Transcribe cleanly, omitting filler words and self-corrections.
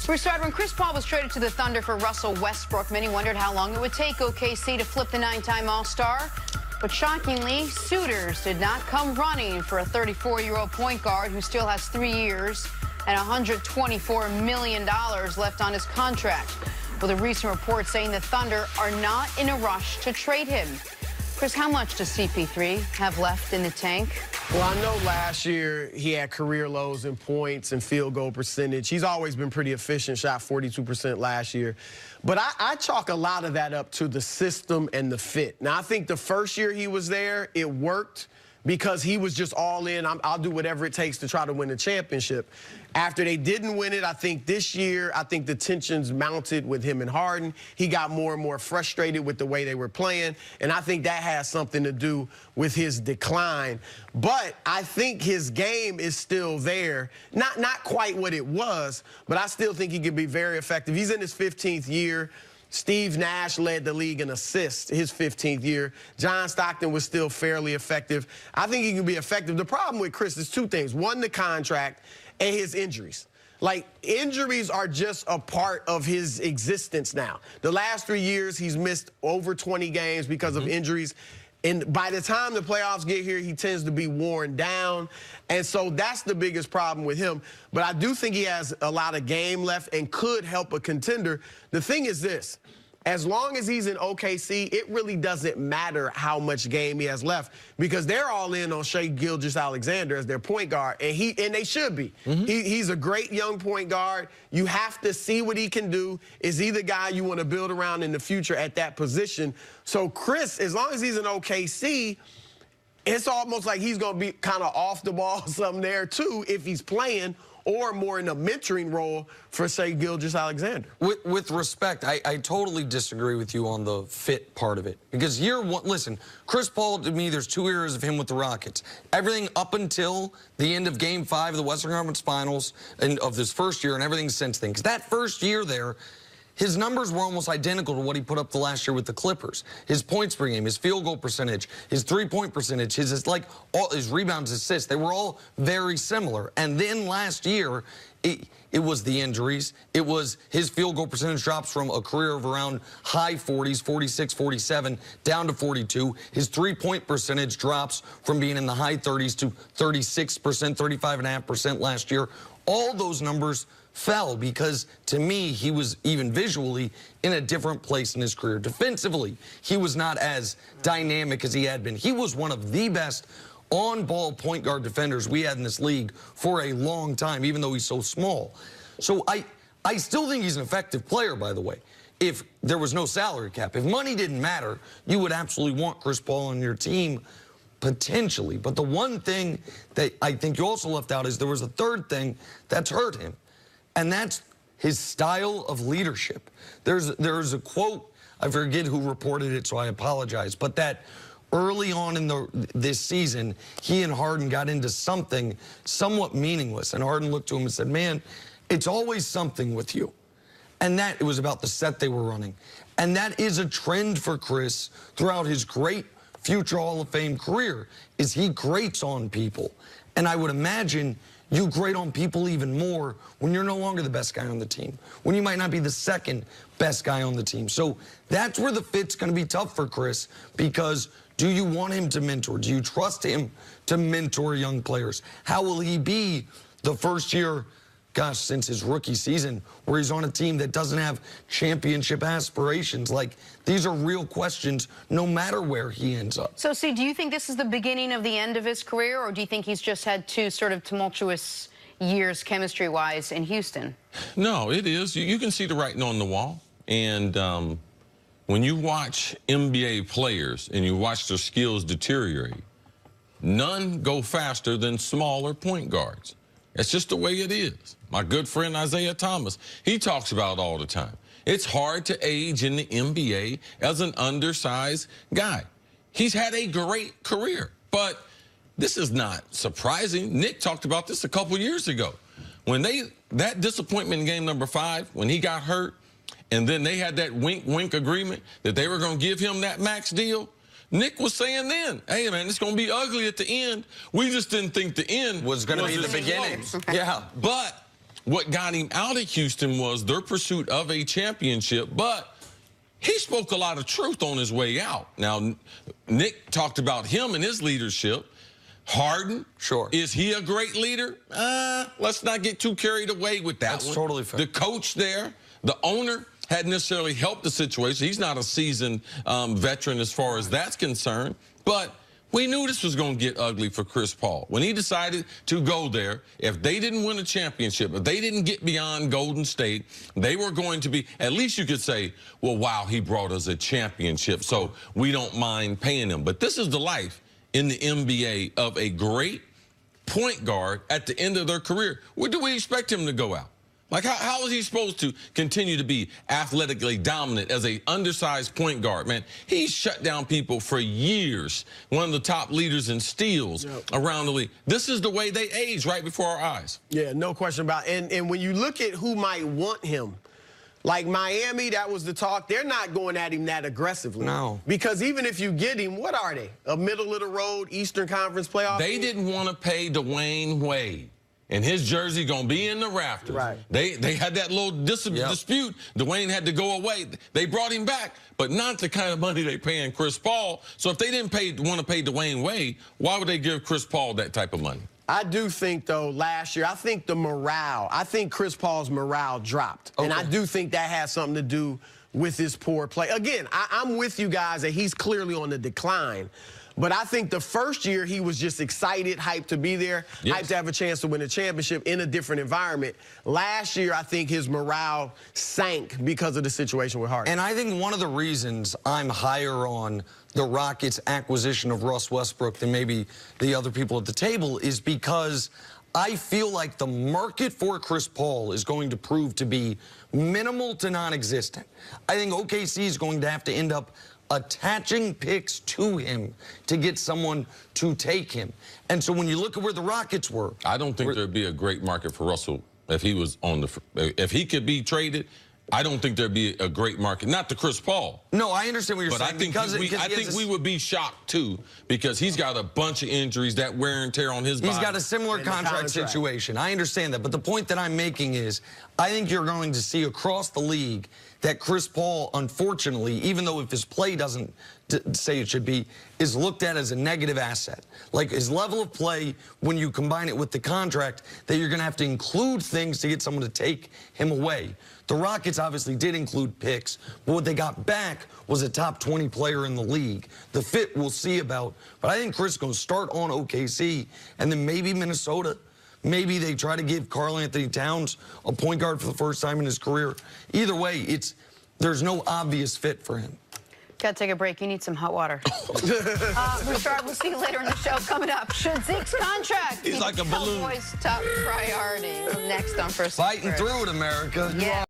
Broussard, when Chris Paul was traded to the Thunder for Russell Westbrook, many wondered how long it would take OKC to flip the 9-time All-Star. But shockingly, suitors did not come running for a 34-year-old point guard who still has 3 years and $124 million left on his contract, with a recent report saying the Thunder are not in a rush to trade him. Chris, how much does CP3 have left in the tank? Well, I know last year he had career lows in points and field goal percentage. He's always been pretty efficient, shot 42% last year. But I chalk a lot of that up to the system and the fit. Now, I think the first year he was there, it worked because he was just all in. I'll do whatever it takes to try to win a championship. After they didn't win it, I think this year, I think the tensions mounted with him and Harden. He got more and more frustrated with the way they were playing, and I think that has something to do with his decline. But I think his game is still there. Not quite what it was, but I still think he can be very effective. He's in his 15th year. Steve Nash led the league in assists his 15th year. John Stockton was still fairly effective. I think he can be effective. The problem with Chris is two things. One, the contract, and his injuries. Like, injuries are just a part of his existence now. The last 3 years, he's missed over 20 games because of injuries. And by the time the playoffs get here, he tends to be worn down. And so that's the biggest problem with him. But I do think he has a lot of game left and could help a contender. The thing is this. As long as he's in OKC, it really doesn't matter how much game he has left because they're all in on Shai Gilgeous-Alexander as their point guard, and they should be. He's a great young point guard. You have to see what he can do. Is he the guy you want to build around in the future at that position? So Chris, as long as he's in OKC, it's almost like he's going to be kind of off the ball something there too if he's playing, or more in a mentoring role for, say, Gilgeous-Alexander. With respect, I totally disagree with you on the fit part of it. Because year one, listen, Chris Paul, to me, there's 2 years of him with the Rockets. Everything up until the end of Game 5 of the Western Conference Finals and of this first year and everything since then. Because that first year there, his numbers were almost identical to what he put up the last year with the Clippers. His points per game, his field goal percentage, his three-point percentage, his rebounds, assists, they were all very similar. And then last year, it was the injuries. It was his field goal percentage drops from a career of around high 40s, 46, 47, down to 42. His three-point percentage drops from being in the high 30s to 36%, 35.5% last year. All those numbers fell because, to me, he was even visually in a different place in his career. Defensively, he was not as dynamic as he had been. He was one of the best on-ball point guard defenders we had in this league for a long time, even though he's so small. So I still think he's an effective player, by the way. If there was no salary cap, if money didn't matter, you would absolutely want Chris Paul on your team, potentially. But the one thing that I think you also left out is there was a third thing that's hurt him. And that's his style of leadership. There's a quote, I forget who reported it, so I apologize, but that early on in this season, he and Harden got into something somewhat meaningless. And Harden looked to him and said, man, it's always something with you. And that it was about the set they were running. And that is a trend for Chris throughout his great future Hall of Fame career, is he grates on people. And I would imagine you grate on people even more when you're no longer the best guy on the team, when you might not be the second best guy on the team. So that's where the fit's going to be tough for Chris, because do you want him to mentor? Do you trust him to mentor young players? How will he be the first year, gosh, since his rookie season, where he's on a team that doesn't have championship aspirations? Like, these are real questions no matter where he ends up. So, see, do you think this is the beginning of the end of his career, or do you think he's just had 2 sort of tumultuous years chemistry-wise in Houston? No, it is. You can see the writing on the wall. And when you watch NBA players and you watch their skills deteriorate, none go faster than smaller point guards. That's just the way it is. My good friend Isaiah Thomas, he talks about it all the time. It's hard to age in the NBA as an undersized guy. He's had a great career, but this is not surprising. Nick talked about this a couple years ago. When that disappointment in game number 5, when he got hurt, and then they had that wink-wink agreement that they were going to give him that max deal, Nick was saying then, hey, man, it's going to be ugly at the end. We just didn't think the end was going to be the beginning. Yeah. But what got him out of Houston was their pursuit of a championship, but he spoke a lot of truth on his way out. Now, Nick talked about him and his leadership. Harden, sure. Is he a great leader? Let's not get too carried away with that. That's totally fair. The coach there, the owner, hadn't necessarily helped the situation. He's not a seasoned veteran as far as that's concerned, but we knew this was going to get ugly for Chris Paul. When he decided to go there, if they didn't win a championship, if they didn't get beyond Golden State, they were going to be, at least you could say, well, wow, he brought us a championship, so we don't mind paying him. But this is the life in the NBA of a great point guard at the end of their career. Where do we expect him to go out? Like, how is he supposed to continue to be athletically dominant as a undersized point guard, man? He's shut down people for years. One of the top leaders in steals around the league. This is the way they age right before our eyes. Yeah, no question about it. And when you look at who might want him, like Miami, that was the talk. They're not going at him that aggressively. No. Because even if you get him, what are they? A middle-of-the-road Eastern Conference playoff They team? didn't want to pay Dwayne Wade. And his jersey going to be in the rafters. Right. They had that little dispute. Dwayne had to go away. They brought him back, but not the kind of money they paying Chris Paul. So if they didn't want to pay Dwayne Wade, why would they give Chris Paul that type of money? I do think, though, last year, I think Chris Paul's morale dropped. Okay. And I do think that has something to do with his poor play. Again, I'm with you guys that he's clearly on the decline. But I think the first year he was just excited, hyped to be there, hyped to have a chance to win a championship in a different environment. Last year, I think his morale sank because of the situation with Harden. And I think one of the reasons I'm higher on the Rockets' acquisition of Russ Westbrook than maybe the other people at the table is because I feel like the market for Chris Paul is going to prove to be minimal to non-existent. I think OKC is going to have to end up attaching picks to him to get someone to take him. And so when you look at where the Rockets were, I don't think there'd be a great market for Russell if he was on if he could be traded. I don't think there'd be a great market. Not to Chris Paul. No, I understand what you're saying. But I think we would be shocked, too, because he's got a bunch of injuries, that wear and tear on his body. He's got a similar contract situation. I understand that. But the point that I'm making is I think you're going to see across the league that Chris Paul, unfortunately, even though if his play doesn't say it should be, is looked at as a negative asset. Like his level of play, when you combine it with the contract, that you're going to have to include things to get someone to take him away. The Rockets obviously did include picks, but what they got back was a top 20 player in the league. The fit we'll see about, but I think Chris is going to start on OKC, and then maybe Minnesota. Maybe they try to give Karl Anthony Towns a point guard for the first time in his career. Either way, there's no obvious fit for him. Got to take a break. You need some hot water. Broussard, we'll see you later in the show. Coming up, should Zeke's contract be like a balloon. Cowboys' top priority? Next on First Fighting through it, America. Yeah.